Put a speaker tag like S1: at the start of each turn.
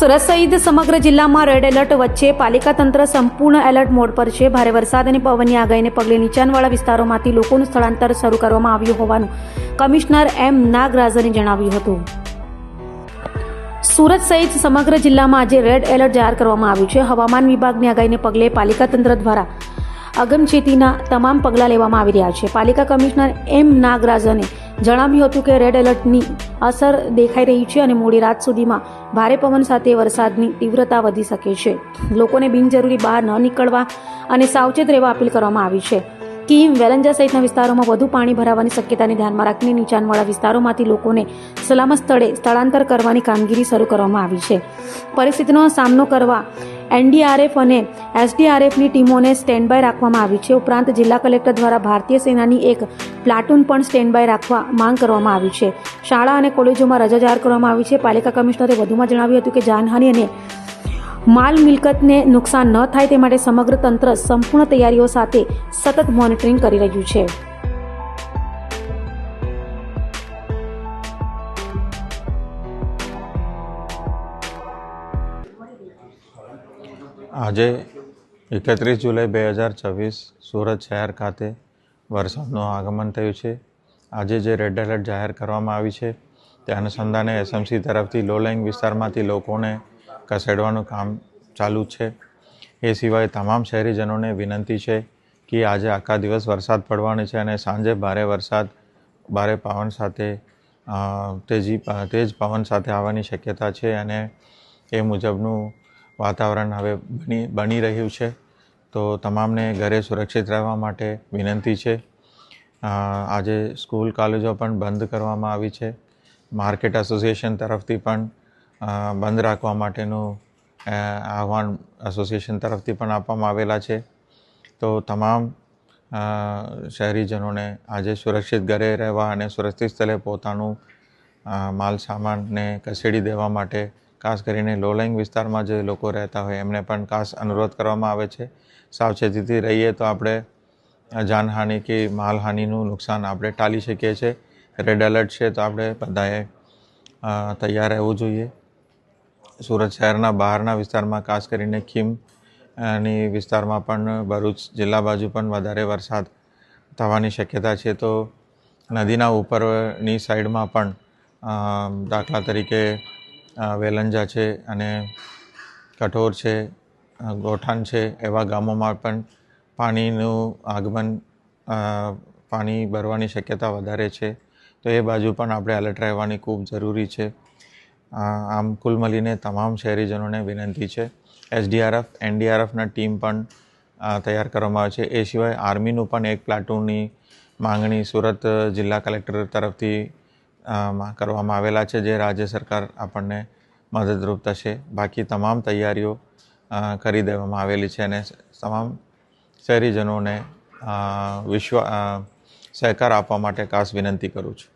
S1: સુરત સહિત સમગ્ર જિલ્લામાં રેડ એલર્ટ વચ્ચે પાલિકા તંત્ર સંપૂર્ણ એલર્ટ મોડ પર છે. ભારે વરસાદ અને પવનની આગાહીને પગલે નીચાણવાળા વિસ્તારોમાંથી લોકોનું સ્થળાંતર શરૂ કરવામાં આવ્યું હોવાનું કમિશનર એમ નાગરાજને જણાવ્યું હતું. સુરત સહિત સમગ્ર જિલ્લામાં આજે રેડ એલર્ટ જાહેર કરવામાં આવ્યું છે. હવામાન વિભાગની આગાહીને પગલે પાલિકા તંત્ર દ્વારા અગમચેતીના તમામ પગલાં લેવામાં આવી રહ્યા છે. પાલિકા કમિશનર એમ નાગરાજને જણાવ્યું હતું કે રેડ એલર્ટની અસર દેખાઈ રહી છે અને મોડી રાત સુધીમાં ભારે પવન સાથે વરસાદની તીવ્રતા વધી શકે છે. લોકોને બિનજરૂરી બહાર ન નીકળવા અને સાવચેત રહેવા અપીલ કરવામાં આવી છે. કીમ, વેલંજા સહિતના વિસ્તારોમાં વધુ પાણી ભરાવાની શક્યતાને ધ્યાનમાં રાખીને નીચાણવાળા વિસ્તારોમાંથી લોકોને સલામત સ્થળે સ્થળાંતર કરવાની કામગીરી શરૂ કરવામાં આવી છે. પરિસ્થિતિનો સામનો કરવા એનડીઆરએફ અને એસડીઆરએફની ટીમોને સ્ટેન્ડ બાય રાખવામાં આવી છે. ઉપરાંત જિલ્લા કલેક્ટર દ્વારા ભારતીય સેનાની એક પ્લાટૂન પણ સ્ટેન્ડ બાય રાખવા માંગ કરવામાં આવી છે. શાળા અને કોલેજોમાં રજા જાહેર કરવામાં આવી છે. પાલિકા કમિશનરે વધુમાં જણાવ્યું હતું કે જાનહાનિ અને માલ મિલકતને નુકસાન ન થાય તે માટે સમગ્ર તંત્ર સંપૂર્ણ તૈયારીઓ સાથે સતત મોનિટરિંગ કરી રહ્યું છે.
S2: આજે 31 જુલાઈ 2024 સુરત શહેર ખાતે વરસાદનું આગમન થયું છે. આજે જે રેડ એલર્ટ જાહેર કરવામાં આવી છે તે અનુસંધાને એસએમસી તરફથી લો લાઇંગ વિસ્તારમાંથી લોકોને ખસેડવાનું કામ ચાલુ છે. એ સિવાય તમામ શહેરીજનોને વિનંતી છે કે આજે આખા દિવસ વરસાદ પડવાનો છે અને સાંજે ભારે પવન સાથે તેજ પવન સાથે આવવાની શક્યતા છે અને એ મુજબનું વાતાવરણ હવે બની રહ્યું છે. તો તમામને ઘરે સુરક્ષિત રહેવા માટે વિનંતી છે. આજે સ્કૂલ કોલેજો પણ બંધ કરવામાં આવી છે. માર્કેટ એસોસિએશન તરફથી પણ બંધ રાખવા માટેનું આહવાન એસોસિએશન તરફથી પણ આપવામાં આવેલા છે. તો તમામ શહેરીજનોને આજે સુરક્ષિત ઘરે રહેવા અને સુરક્ષિત સ્થળે પોતાનું માલ સામાનને ખસેડી દેવા માટે ખાસ કરીને લો લાઇંગ વિસ્તારમાં જે લોકો રહેતા હોય એમને પણ ખાસ અનુરોધ કરવામાં આવે છે. સાવચેતીથી રહીએ તો આપણે જાનહાનિ કે માલહાનિનું નુકસાન આપણે ટાળી શકીએ છીએ. રેડ એલર્ટ છે તો આપણે બધાએ તૈયાર રહેવું જોઈએ. સુરત શહેરના બહારના વિસ્તારમાં ખાસ કરીને ખીમની વિસ્તારમાં પણ ભરૂચ જિલ્લા બાજુ પણ વધારે વરસાદ થવાની શક્યતા છે. તો નદીના ઉપરની સાઈડમાં પણ દાખલા તરીકે વેલંજા છે અને કઠોર છે, ગોઠાણ છે, એવા ગામોમાં પણ પાણીનું આગમન પાણી ભરવાની શક્યતા વધારે છે. તો એ બાજુ પણ આપણે એલર્ટ રહેવાની ખૂબ જરૂરી છે. આમ કુલ મળીને તમામ શહેરીજનોને વિનંતી છે. એસડીઆરએફ, એનડીઆરએફના ટીમ પણ તૈયાર કરવામાં આવે છે. એ સિવાય આર્મીનું પણ એક પ્લાટૂનની માંગણી સુરત જિલ્લા કલેક્ટર તરફથી કરવામાં આવેલા છે, જે રાજ્ય સરકાર આપણને મદદરૂપ થશે. બાકી તમામ તૈયારીઓ કરી દેવામાં આવેલી છે અને તમામ શહેરીજનોને સહકાર આપવા માટે ખાસ વિનંતી કરું છું.